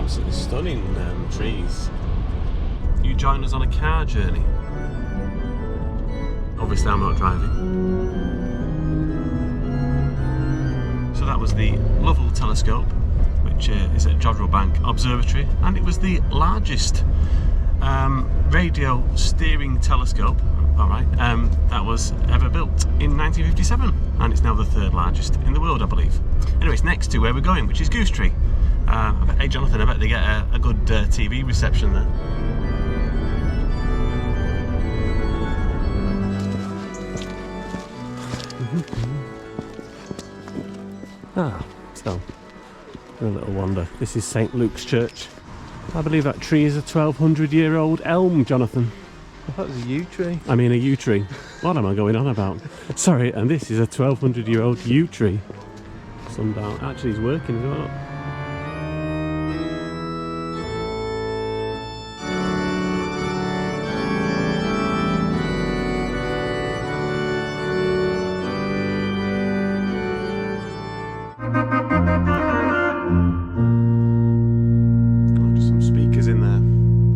absolutely stunning trees. You join us on a car journey. Obviously I'm not driving. So that was the Lovell telescope, which is at Jodrell Bank Observatory, and it was the largest radio steering telescope, that was ever built in 1957, and it's now the third largest in the world, I believe. Anyway, it's next to where we're going, which is Goostrey. Hey Jonathan, I bet they get a good TV reception there. So a little wander. This is St Luke's Church. I believe that tree is a 1200-year-old elm, Jonathan. I thought it was a yew tree. I mean a yew tree. What am I going on about? Sorry, and this is a 1200-year-old yew tree. Sundown. Actually, he's working as well.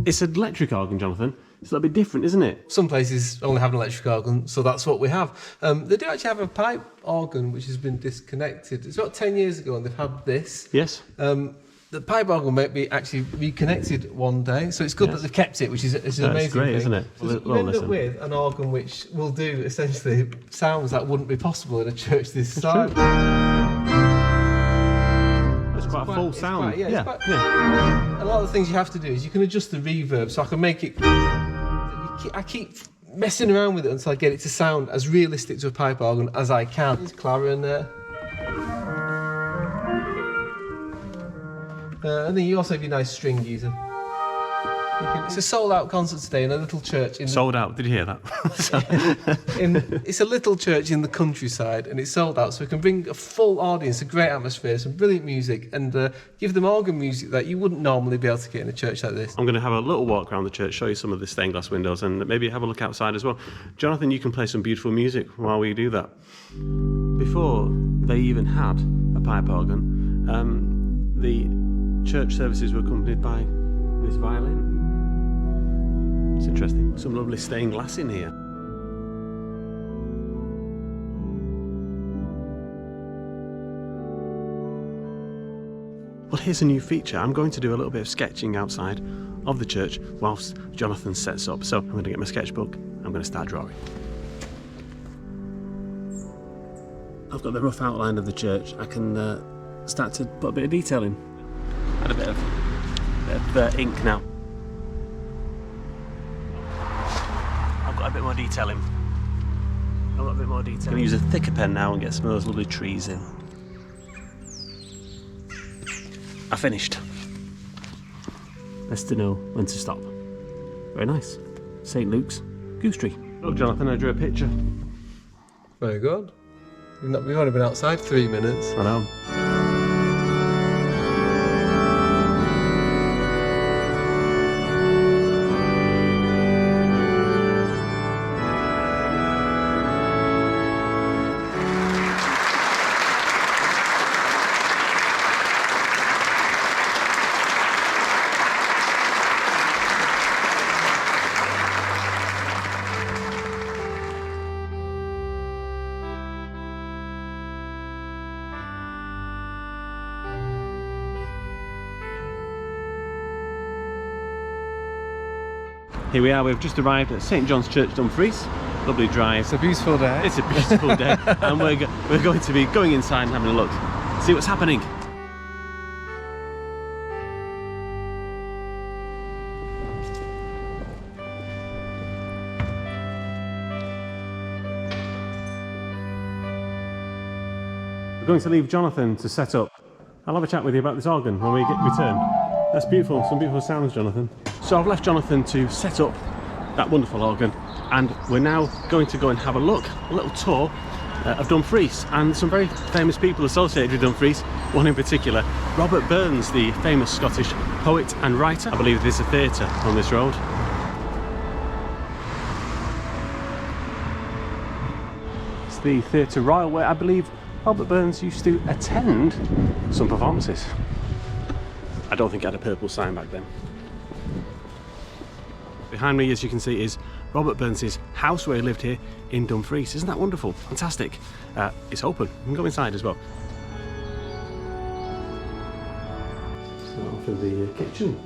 It's an electric organ, Jonathan. It's a little bit different, isn't it? Some places only have an electric organ, so that's what we have. They do actually have a pipe organ which has been disconnected. It's about 10 years ago and they've had this. Yes. The pipe organ might be actually reconnected one day, so it's good that they've kept it, which is an amazing great, thing. isn't it? So you end up with an organ which will do essentially sounds that wouldn't be possible in a church this size. It's quite a full sound. A lot of the things you have to do is you can adjust the reverb, so I can make it. I keep messing around with it until I get it to sound as realistic to a pipe organ as I can. There's Clara in there. And then you also have your nice string user. It's a sold-out concert today in a little church. Sold out? Did you hear that? It's a little church in the countryside, and it's sold out, so we can bring a full audience, a great atmosphere, some brilliant music, and give them organ music that you wouldn't normally be able to get in a church like this. I'm going to have a little walk around the church, show you some of the stained glass windows, and maybe have a look outside as well. Jonathan, you can play some beautiful music while we do that. Before they even had a pipe organ, the church services were accompanied by this violin. It's interesting. Some lovely stained glass in here. Well, here's a new feature. I'm going to do a little bit of sketching outside of the church whilst Jonathan sets up. So I'm going to get my sketchbook. I'm going to start drawing. I've got the rough outline of the church. I can start to put a bit of detail in. Add a bit of ink now. I've got a bit more detail in. I'm going to use a thicker pen now and get some of those lovely trees in. I finished. Best to know when to stop. Very nice. St Luke's, Goostrey. Look, Jonathan, I drew a picture. Very good. We've only been outside 3 minutes. I know. Here we are, we've just arrived at St John's Church, Dumfries. Lovely drive. It's a beautiful day. It's a beautiful day. And we're going to be going inside and having a look. See what's happening. We're going to leave Jonathan to set up. I'll have a chat with you about this organ when we return. That's beautiful, some beautiful sounds, Jonathan. So I've left Jonathan to set up that wonderful organ, and we're now going to go and have a look, a little tour of Dumfries, and some very famous people associated with Dumfries. One in particular, Robert Burns, the famous Scottish poet and writer. I believe there's a theatre on this road. It's the Theatre Royal, where I believe Robert Burns used to attend some performances. I don't think it had a purple sign back then. Behind me, as you can see, is Robert Burns' house where he lived here in Dumfries. Isn't that wonderful? Fantastic. It's open. You can go inside as well. So for the kitchen.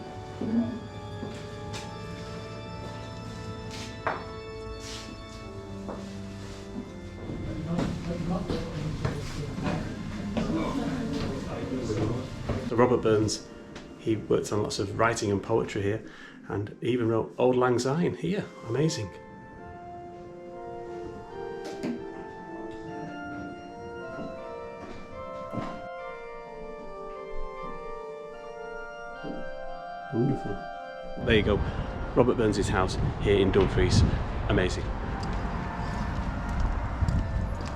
So Robert Burns, he worked on lots of writing and poetry here, and even wrote Auld Lang Syne here. Amazing. Wonderful. There you go. Robert Burns' house here in Dumfries. Amazing.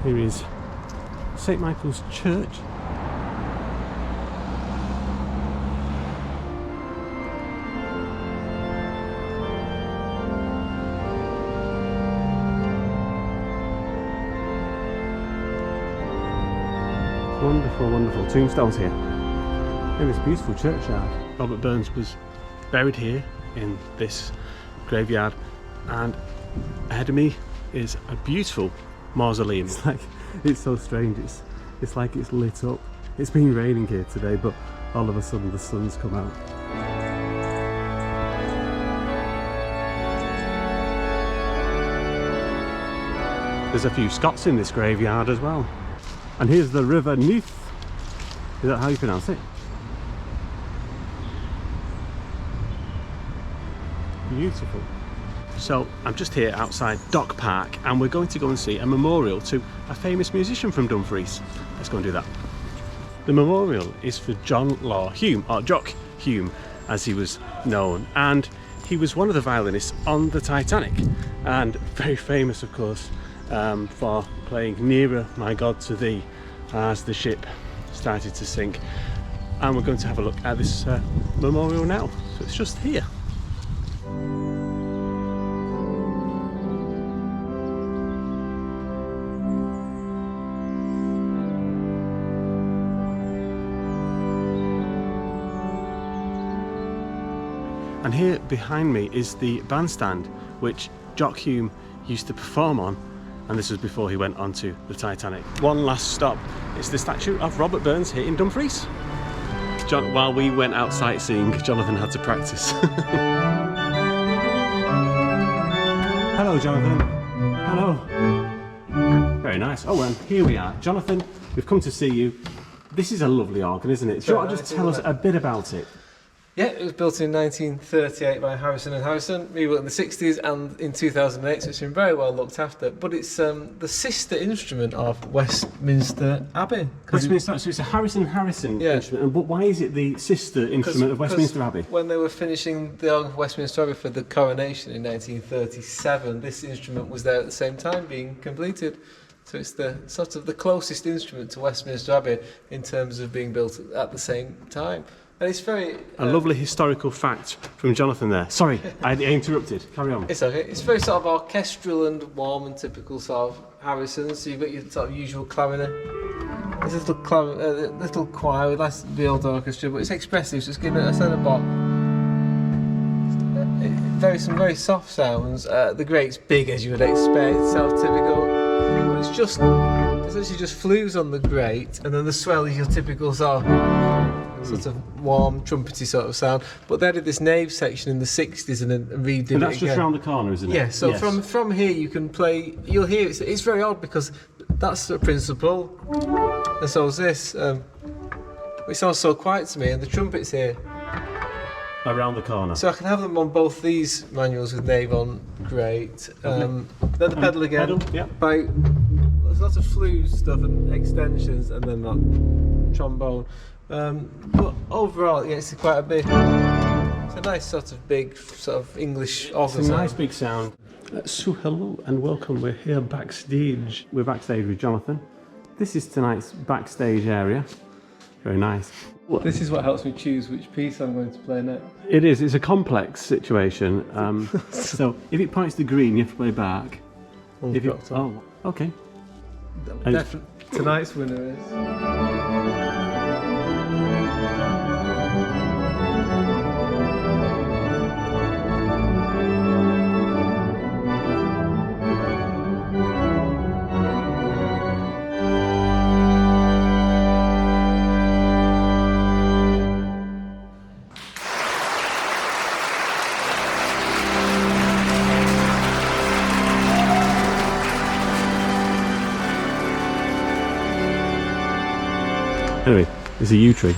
Here is St Michael's Church. Wonderful, wonderful tombstones here in this beautiful churchyard. Robert Burns was buried here in this graveyard, and ahead of me is a beautiful mausoleum. It's so strange. It's like it's lit up. It's been raining here today, but all of a sudden the sun's come out. There's a few Scots in this graveyard as well. And here's the River Neath. Is that how you pronounce it? Beautiful. So I'm just here outside Dock Park, and we're going to go and see a memorial to a famous musician from Dumfries. Let's go and do that. The memorial is for John Law Hume, or Jock Hume as he was known, and he was one of the violinists on the Titanic, and very famous of course for playing Nearer My God to Thee as the ship started to sink. And we're going to have a look at this memorial now. So it's just here. And here behind me is the bandstand which Jock Hume used to perform on, and this was before he went onto the Titanic. One last stop, it's the statue of Robert Burns here in Dumfries. While we went out sightseeing, Jonathan had to practice. Hello Jonathan. Hello. Very nice. Oh, and here we are. Jonathan, we've come to see you. This is a lovely organ, isn't it? Do you want to just tell us a bit about it? Yeah, it was built in 1938 by Harrison and Harrison, rebuilt in the 60s and in 2008, so it's been very well looked after. But it's the sister instrument of Westminster Abbey. Westminster, so it's a Harrison instrument, but why is it the sister instrument of Westminster Abbey? When they were finishing the organ of Westminster Abbey for the coronation in 1937, this instrument was there at the same time being completed. So it's the sort of the closest instrument to Westminster Abbey in terms of being built at the same time. And it's very... a lovely historical fact from Jonathan there. Sorry, I interrupted. Carry on. It's okay. It's very sort of orchestral and warm and typical sort of Harrison. So you've got your sort of usual clarinet. There's a little choir with the old orchestra, but it's expressive, so it's giving it a sort of bop. Some very soft sounds. The grate's big as you would expect, self-typical. But it's actually just flues on the grate, and then the swell is your typical sort of warm, trumpety sort of sound. But they added this nave section in the 60s and then redid it again. And that's just around the corner, isn't it? Yeah, so yes. From here you can play, you'll hear it's very odd because that's the principal, and so is this. It sounds so quiet to me, and the trumpet's here. Around the corner. So I can have them on both these manuals with nave on, great. Then the pedal again. Yeah. There's lots of flute stuff and extensions, and then that trombone. But overall, yeah, it's quite a big. It's a nice sort of big, sort of English organ. It's a nice big sound. So hello and welcome. We're here backstage. We're backstage with Jonathan. This is tonight's backstage area. Very nice. This is what helps me choose which piece I'm going to play next. It is. It's a complex situation. So if it points to green, you have to play back. Oh, okay. Tonight's winner is. Anyway, it's a yew tree.